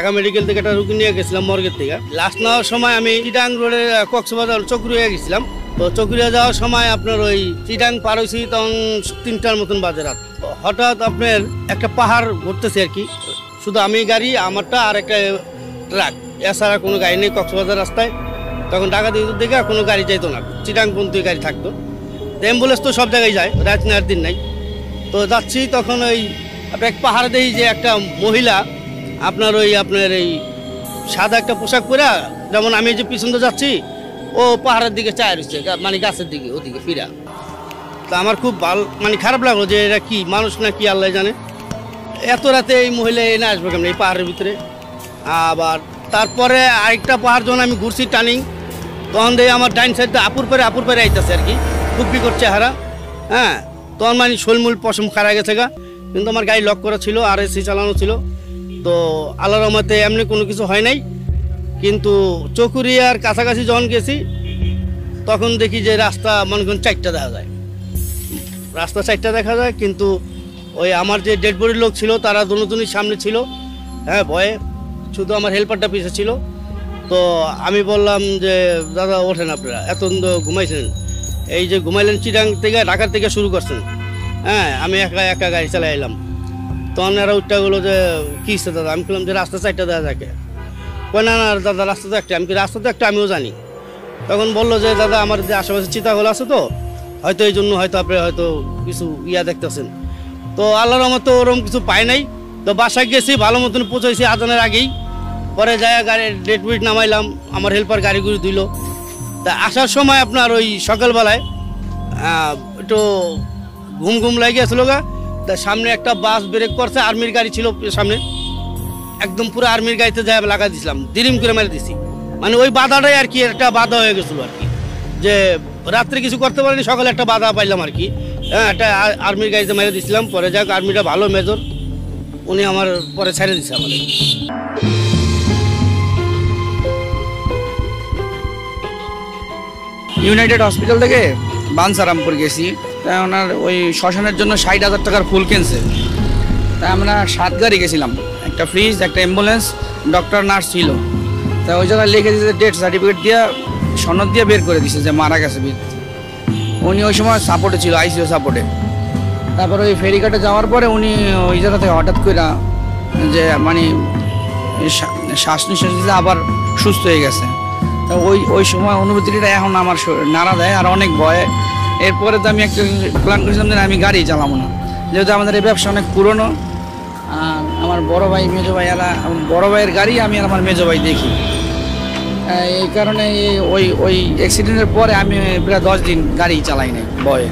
Dhaka medical থেকে একটা রুগী নিয়ে গেছিলাম মর্গের থেকে। লাস্ট নেওয়ার সময় আমি চিটাং রোডে কক্সবাজার চকরিয়া গেছিলাম। তো চকরিয়া যাওয়ার সময় আপনার ওই চিটাং পার হয়েছি তখন 3টার মতন বাজে রাত। হঠাৎ আপনার একটা পাহাড় ঘুরতেছে আর কি, শুধু আমি গাড়ি আমারটা আর একটা ট্রাক, এছাড়া কোনো গাড়ি নেই কক্সবাজার রাস্তায়। তখন ঢাকা দিকে কোনো গাড়ি যাইতো না, চিটাং পর্যন্ত গাড়ি থাকতো। অ্যাম্বুলেন্স তো সব জায়গায় যায়, রাত নেওয়ার দিন নাই। তো যাচ্ছি তখন ওই এক পাহাড় দেখি যে একটা মহিলা আপনার এই সাদা একটা পোশাক পরে, যেমন আমি যে পিছন দিয়ে যাচ্ছি ও পাহাড়ের দিকে চায় রয়েছে, মানে গাছের দিকে ওদিকে ফিরা। তা আমার খুব ভালো খারাপ লাগলো যে এরা কি মানুষ না কি আল্লাহ জানে, এত রাতে এই মহিলা এনে আসবে কেমন এই পাহাড়ের ভিতরে। আবার তারপরে আরেকটা পাহাড় যখন আমি ঘুরছি টার্নিং, তখন দেখি আমার ডাইন সাইডে আপুর পারে আইতেছে আর কি, খুবই করছে হারা। হ্যাঁ, তখন শোলমূল পশম খারা গেছে গা, কিন্তু আমার গাড়ি লক করা ছিল আর এসি চালানো ছিল। তো আল্লাহর রহমতে এমনি কোনো কিছু হয় নাই। কিন্তু চকুরিয়ার কাছাকাছি যখন গেছি তখন দেখি যে রাস্তা মনে করুন 4টা দেখা যায়, রাস্তা 4টা দেখা যায়। কিন্তু ওই আমার যে ডেড বডির লোক ছিল তারা দুজনই সামনে ছিল, হ্যাঁ ভয়ে, শুধু আমার হেল্পারটা পিছিয়ে ছিল। তো আমি বললাম যে দাদা ওঠেন, আপনারা এত ঘুমাইছেন, এই যে ঘুমাইলেন চিটাং থেকে ঢাকার থেকে শুরু করছেন, হ্যাঁ আমি একা গাড়ি চালাই এলাম। তখন এরা উঠটা গেলো যে কী হচ্ছে দাদা, আমি বললাম যে রাস্তা 4টা দেখা যাকে। কয় না দাদা রাস্তা তো একটা, আমি রাস্তা তো একটা আমিও জানি। তখন বললো যে দাদা আমার যে আশেপাশে চিতাগুলো আছে তো হয়তো এই জন্য হয়তো আপনি হয়তো কিছু দেখতেছেন। তো আল্লাহর রহমতে ওরকম কিছু পাই নাই। তো বাসায় গেছি, ভালো মতন পৌঁছাইছি আজানের আগেই। পরে যায় গাড়ির ডেড বডি নামাইলাম, আমার হেল্পার গাড়ি ঘুরি দিল। তা আসার সময় আপনার ওই সকালবেলায় একটু ঘুম লাগিয়েছিল গা। তা সামনে একটা বাস ব্রেক করছে, আর্মির গাড়ি ছিল সামনে, একদম পুরো আর্মির গাড়িতে যাই লাগা দিয়েছিলাম, দিরিম করে মেরে দিছি। মানে ওই বাধাটাই আর কি একটা বাধা হয়ে গেছিলো আর কি, যে রাত্রে কিছু করতে পারিনি, সকালে একটা বাধা পাইলাম আর কি। হ্যাঁ, একটা আর্মির গাড়িতে মেরে দিয়েছিলাম। পরে যাক আর্মিটা ভালো মেজর, উনি আমার পরে ছেড়ে দিচ্ছে আমাদের। ইউনাইটেড হসপিটাল থেকে বানসারামপুর গেছি। তাই ওনার ওই শ্মশানের জন্য 60,000 টাকার ফুল কিনছে। তাই আমরা 7 গাড়ি গেছিলাম, একটা ফ্রিজ, একটা অ্যাম্বুলেন্স, ডক্টর নার্স ছিল। তা ওই জায়গায় লিখে দিয়েছে ডেথ সার্টিফিকেট দিয়ে, সনদ দিয়ে বের করে দিয়েছে যে মারা গেছে। উনি ওই সময় সাপোর্টে ছিল, আইসিইউ সাপোর্টে। তারপর ওই ফেরিঘাটে যাওয়ার পরে উনি ওই জায়গা থেকে হঠাৎ করে যে শ্বাস নিঃশ্বাস দিতে আবার সুস্থ হয়ে গেছে। তা ওই সময় অনুভূতিটা এখন আমার নাড়া দেয় আর অনেক ভয়। এরপরে তো আমি একটা প্ল্যান করেছিলাম যে আমি গাড়ি চালাবো না, যেহেতু আমাদের এই ব্যবসা অনেক পুরনো। আর আমার বড় ভাই মেজো ভাই বড় ভাইয়ের গাড়ি আমি আর আমার মেজো ভাই দেখি। এই কারণে ওই অ্যাক্সিডেন্টের পরে আমি প্রায় 10 দিন গাড়ি চালাই নাই ভয়ে।